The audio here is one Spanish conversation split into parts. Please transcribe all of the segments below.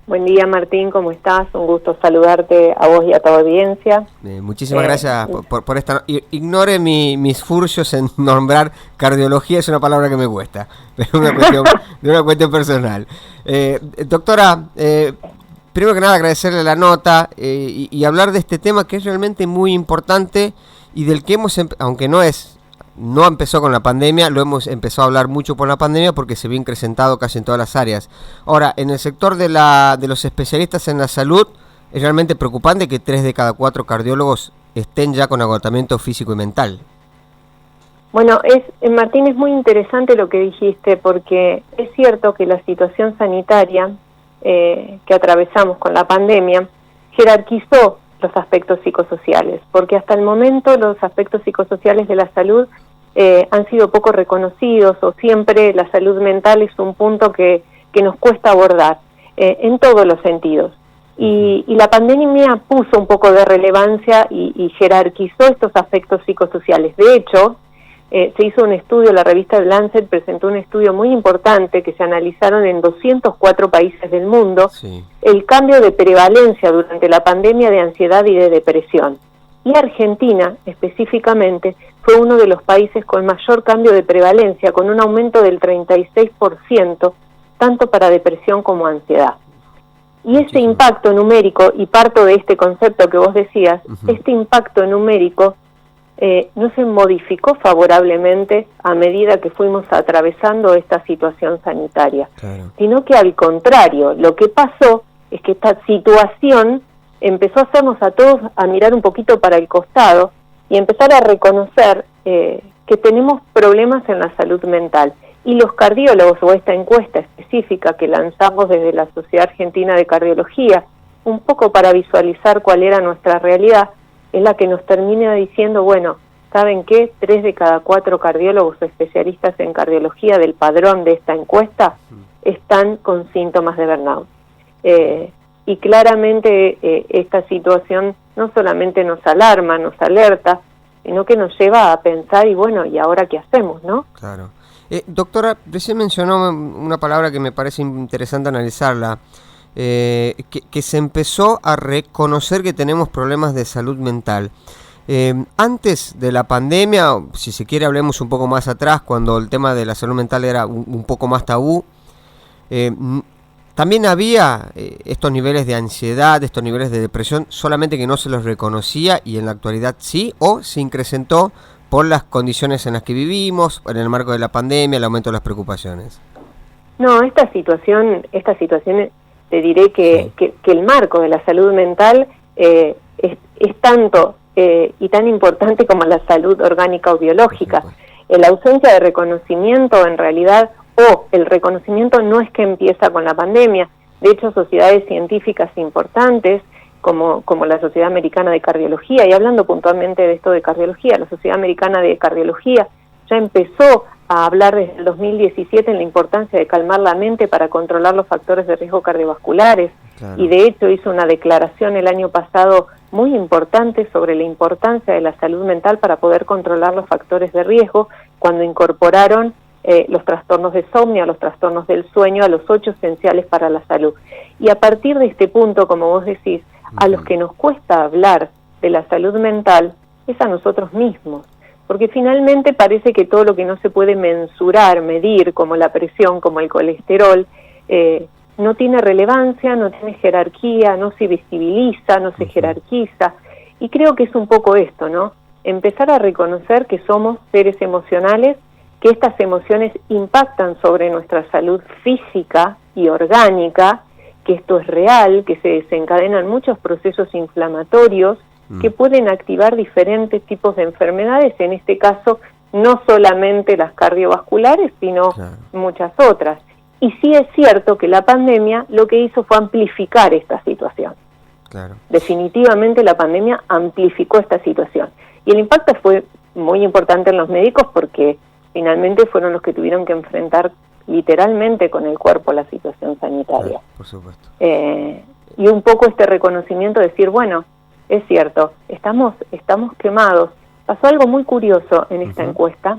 Buen día, Martín, ¿cómo estás? Un gusto saludarte a vos y a tu audiencia. Muchísimas gracias por esta... Ignore mis furcios en nombrar cardiología, es una palabra que me cuesta, pero de una cuestión personal. Doctora, primero que nada agradecerle la nota y hablar de este tema que es realmente muy importante y del que aunque no empezó con la pandemia, lo hemos empezado a hablar mucho por la pandemia porque se vio incrementado casi en todas las áreas. Ahora, en el sector de los especialistas en la salud, es realmente preocupante que 3 de cada 4 cardiólogos estén ya con agotamiento físico y mental. Bueno, Martín, es muy interesante lo que dijiste, porque es cierto que la situación sanitaria que atravesamos con la pandemia jerarquizó los aspectos psicosociales, porque hasta el momento los aspectos psicosociales de la salud han sido poco reconocidos, o siempre la salud mental es un punto que nos cuesta abordar en todos los sentidos. Y la pandemia puso un poco de relevancia y jerarquizó estos aspectos psicosociales. De hecho, se hizo un estudio, la revista The Lancet presentó un estudio muy importante que se analizaron en 204 países del mundo, sí, el cambio de prevalencia durante la pandemia de ansiedad y de depresión. Y Argentina, específicamente, fue uno de los países con mayor cambio de prevalencia, con un aumento del 36%, tanto para depresión como ansiedad. Y ese impacto numérico, y parto de este concepto que vos decías, este impacto numérico no se modificó favorablemente a medida que fuimos atravesando esta situación sanitaria, claro, sino que al contrario, lo que pasó es que esta situación empezó a hacernos a todos a mirar un poquito para el costado y empezar a reconocer que tenemos problemas en la salud mental. Y los cardiólogos, o esta encuesta específica que lanzamos desde la Sociedad Argentina de Cardiología, un poco para visualizar cuál era nuestra realidad, es la que nos termina diciendo, bueno, ¿saben qué? 3 de cada 4 cardiólogos o especialistas en cardiología del padrón de esta encuesta están con síntomas de burnout. Y claramente esta situación no solamente nos alarma, nos alerta, sino que nos lleva a pensar, y bueno, ¿y ahora qué hacemos, no? Claro. Doctora, recién mencionó una palabra que me parece interesante analizarla, que se empezó a reconocer que tenemos problemas de salud mental. Antes de la pandemia, si se quiere hablemos un poco más atrás, cuando el tema de la salud mental era un poco más tabú, también había estos niveles de ansiedad, estos niveles de depresión, solamente que no se los reconocía, y en la actualidad sí, o se incrementó por las condiciones en las que vivimos, en el marco de la pandemia, el aumento de las preocupaciones. No, esta situación te diré que el marco de la salud mental es tanto y tan importante como la salud orgánica o biológica. La ausencia de reconocimiento, en realidad, o el reconocimiento no es que empieza con la pandemia. De hecho, sociedades científicas importantes, como la Sociedad Americana de Cardiología, y hablando puntualmente de esto de cardiología, la Sociedad Americana de Cardiología ya empezó a hablar desde el 2017 en la importancia de calmar la mente para controlar los factores de riesgo cardiovasculares, claro, y de hecho hizo una declaración el año pasado muy importante sobre la importancia de la salud mental para poder controlar los factores de riesgo, cuando incorporaron los trastornos de insomnio, los trastornos del sueño, a los 8 esenciales para la salud. Y a partir de este punto, como vos decís, a los que nos cuesta hablar de la salud mental es a nosotros mismos, porque finalmente parece que todo lo que no se puede mensurar, medir, como la presión, como el colesterol, no tiene relevancia, no tiene jerarquía, no se visibiliza, no se jerarquiza, y creo que es un poco esto, ¿no? Empezar a reconocer que somos seres emocionales, que estas emociones impactan sobre nuestra salud física y orgánica, que esto es real, que se desencadenan muchos procesos inflamatorios que pueden activar diferentes tipos de enfermedades, en este caso no solamente las cardiovasculares, sino muchas otras. Y sí es cierto que la pandemia lo que hizo fue amplificar esta situación. Claro. Definitivamente la pandemia amplificó esta situación. Y el impacto fue muy importante en los médicos porque finalmente fueron los que tuvieron que enfrentar literalmente con el cuerpo la situación sanitaria. Por supuesto. Y un poco este reconocimiento de decir, bueno, es cierto, estamos quemados. Pasó algo muy curioso en esta encuesta,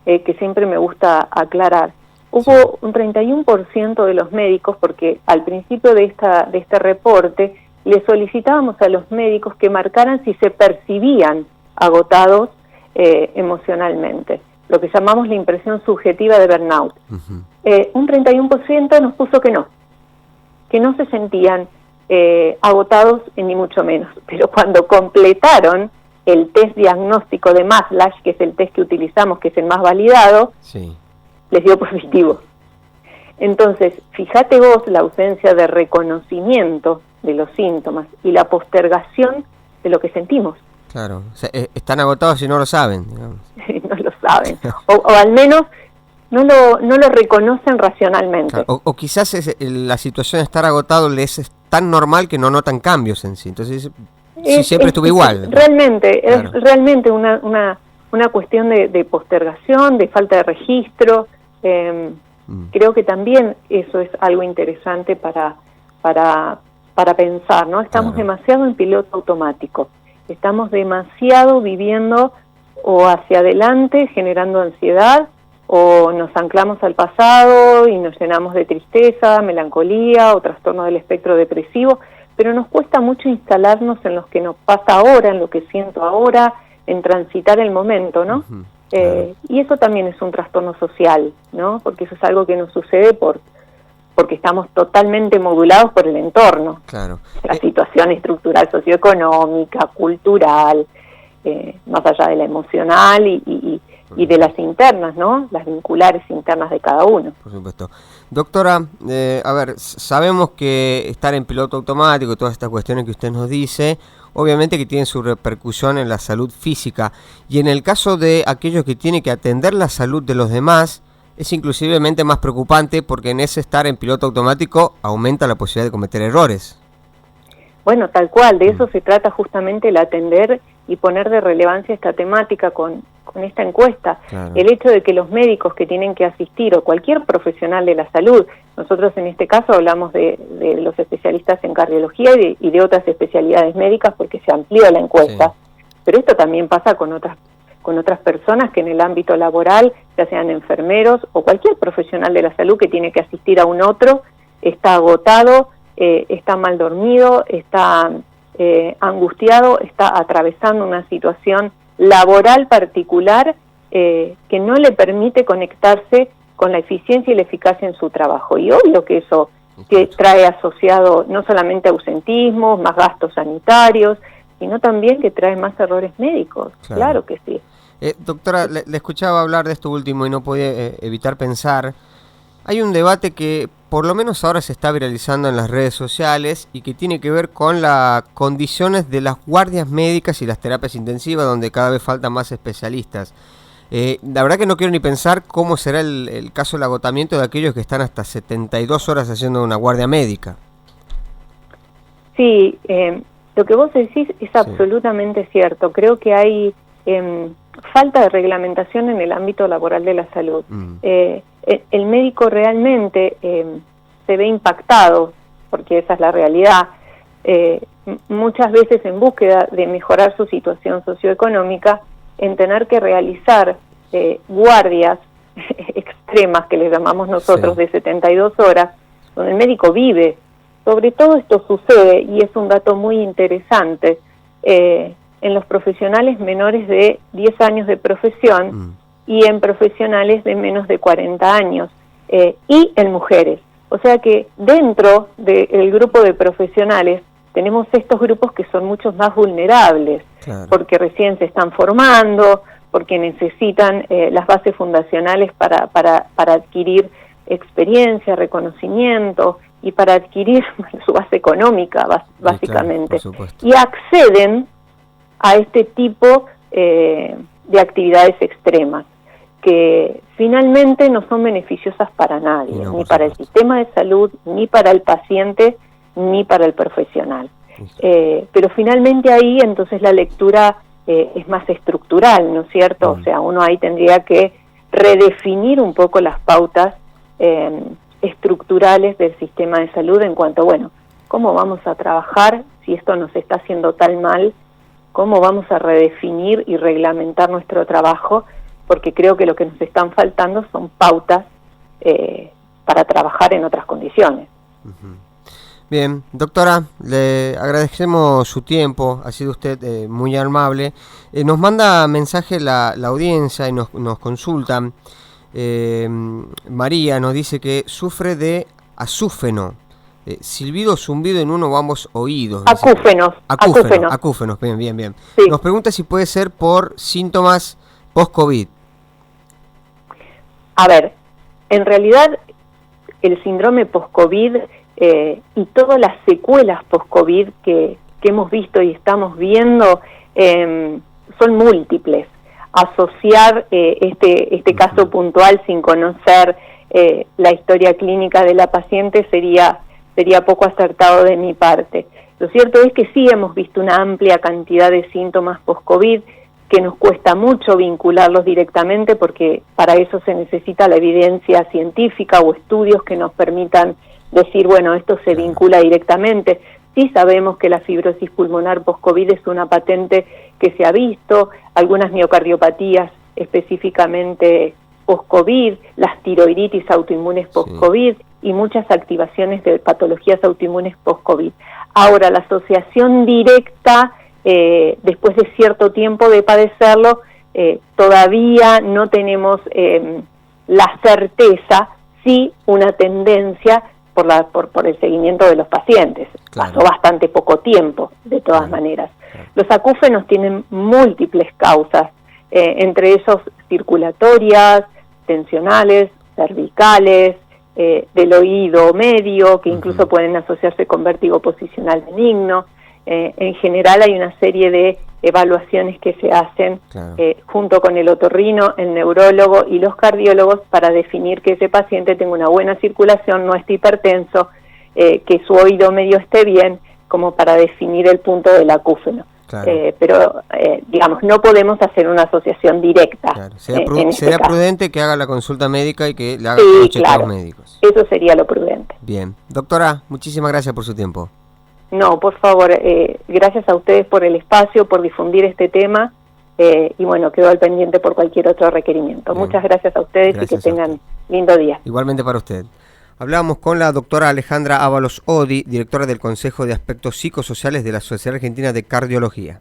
que siempre me gusta aclarar, hubo un 31% de los médicos, porque al principio de este reporte le solicitábamos a los médicos que marcaran si se percibían agotados emocionalmente, lo que llamamos la impresión subjetiva de burnout. Un 31% nos puso que no se sentían agotados ni mucho menos, pero cuando completaron el test diagnóstico de Maslach, que es el test que utilizamos, que es el más validado, sí, les dio positivo. Entonces, fíjate vos la ausencia de reconocimiento de los síntomas y la postergación de lo que sentimos. Claro, o sea, están agotados y no lo saben, digamos. No lo saben, o al menos no lo reconocen racionalmente. Claro, o quizás la situación de estar agotado les es tan normal que no notan cambios en sí, entonces siempre estuve igual. Realmente, claro. Es realmente una cuestión de postergación, de falta de registro. Creo que también eso es algo interesante para pensar, ¿no? Estamos demasiado en piloto automático, estamos demasiado viviendo o hacia adelante, generando ansiedad, o nos anclamos al pasado y nos llenamos de tristeza, melancolía o trastorno del espectro depresivo, pero nos cuesta mucho instalarnos en lo que nos pasa ahora, en lo que siento ahora, en transitar el momento, ¿no? Claro. Y eso también es un trastorno social, ¿no? Porque eso es algo que nos sucede porque estamos totalmente modulados por el entorno. Claro. La situación estructural socioeconómica, cultural, más allá de la emocional y de las internas, ¿no? Las vinculares internas de cada uno. Por supuesto. Doctora, a ver, sabemos que estar en piloto automático, todas estas cuestiones que usted nos dice, obviamente que tienen su repercusión en la salud física, y en el caso de aquellos que tienen que atender la salud de los demás, es inclusivemente más preocupante porque en ese estar en piloto automático aumenta la posibilidad de cometer errores. Bueno, tal cual, de eso se trata justamente el atender y poner de relevancia esta temática con esta encuesta. Claro. El hecho de que los médicos que tienen que asistir, o cualquier profesional de la salud, nosotros en este caso hablamos de los especialistas en cardiología y de otras especialidades médicas porque se amplió la encuesta, sí, pero esto también pasa con otras personas que en el ámbito laboral, ya sean enfermeros o cualquier profesional de la salud que tiene que asistir a un otro, está agotado, está mal dormido, está angustiado, está atravesando una situación laboral particular que no le permite conectarse con la eficiencia y la eficacia en su trabajo. Y obvio que eso que trae asociado no solamente ausentismos, más gastos sanitarios, sino también que trae más errores médicos. Claro que sí. Doctora, le escuchaba hablar de esto último y no podía evitar pensar. Hay un debate que por lo menos ahora se está viralizando en las redes sociales y que tiene que ver con las condiciones de las guardias médicas y las terapias intensivas, donde cada vez faltan más especialistas. La verdad que no quiero ni pensar cómo será el caso del agotamiento de aquellos que están hasta 72 horas haciendo una guardia médica. Sí, lo que vos decís es absolutamente cierto. Creo que hay falta de reglamentación en el ámbito laboral de la salud. El médico realmente se ve impactado, porque esa es la realidad, muchas veces en búsqueda de mejorar su situación socioeconómica, en tener que realizar guardias extremas, que le llamamos nosotros, sí, de 72 horas, donde el médico vive. Sobre todo esto sucede, y es un dato muy interesante, en los profesionales menores de 10 años de profesión y en profesionales de menos de 40 años y en mujeres. O sea que dentro del grupo de profesionales tenemos estos grupos que son muchos más vulnerables, claro, porque recién se están formando, porque necesitan las bases fundacionales para adquirir experiencia, reconocimiento y para adquirir su base económica, básicamente. Claro, y acceden a este tipo de actividades extremas, que finalmente no son beneficiosas para nadie, no, ni para el sistema de salud, ni para el paciente, ni para el profesional. Pero finalmente ahí entonces la lectura es más estructural, ¿no es cierto? O sea, uno ahí tendría que redefinir un poco las pautas estructurales del sistema de salud en cuanto, bueno, ¿cómo vamos a trabajar si esto nos está haciendo tan mal? ¿Cómo vamos a redefinir y reglamentar nuestro trabajo? Porque creo que lo que nos están faltando son pautas para trabajar en otras condiciones. Bien, doctora, le agradecemos su tiempo, ha sido usted muy amable. Nos manda mensaje la audiencia y nos consultan. María nos dice que sufre de acúfeno, silbido, zumbido en uno o ambos oídos. Acúfenos, bien. Sí. Nos pregunta si puede ser por síntomas post-COVID. A ver, en realidad el síndrome post-COVID y todas las secuelas post-COVID que hemos visto y estamos viendo son múltiples. Asociar este caso puntual sin conocer la historia clínica de la paciente sería poco acertado de mi parte. Lo cierto es que sí hemos visto una amplia cantidad de síntomas post-COVID que nos cuesta mucho vincularlos directamente porque para eso se necesita la evidencia científica o estudios que nos permitan decir, bueno, esto se vincula directamente. Sí sabemos que la fibrosis pulmonar post-COVID es una patente que se ha visto, algunas miocardiopatías específicamente post-COVID, las tiroiditis autoinmunes post-COVID y muchas activaciones de patologías autoinmunes post-COVID. Ahora, la asociación directa, después de cierto tiempo de padecerlo, todavía no tenemos la certeza, sí una tendencia por el seguimiento de los pacientes. Claro. Pasó bastante poco tiempo, de todas maneras. Los acúfenos tienen múltiples causas, entre esos circulatorias, tensionales, cervicales, del oído medio, que incluso pueden asociarse con vértigo posicional benigno. En general hay una serie de evaluaciones que se hacen junto con el otorrino, el neurólogo y los cardiólogos para definir que ese paciente tenga una buena circulación, no esté hipertenso, que su oído medio esté bien, como para definir el punto del acúfeno. Claro. Pero, digamos, no podemos hacer una asociación directa. Claro. Sería prudente que haga la consulta médica y que le haga los chequeos médicos. Eso sería lo prudente. Bien. Doctora, muchísimas gracias por su tiempo. No, por favor, gracias a ustedes por el espacio, por difundir este tema, y bueno, quedo al pendiente por cualquier otro requerimiento. Bien. Muchas gracias a ustedes y que tengan lindo día. Igualmente para usted. Hablábamos con la doctora Alejandra Ábalos Odi, directora del Consejo de Aspectos Psicosociales de la Sociedad Argentina de Cardiología.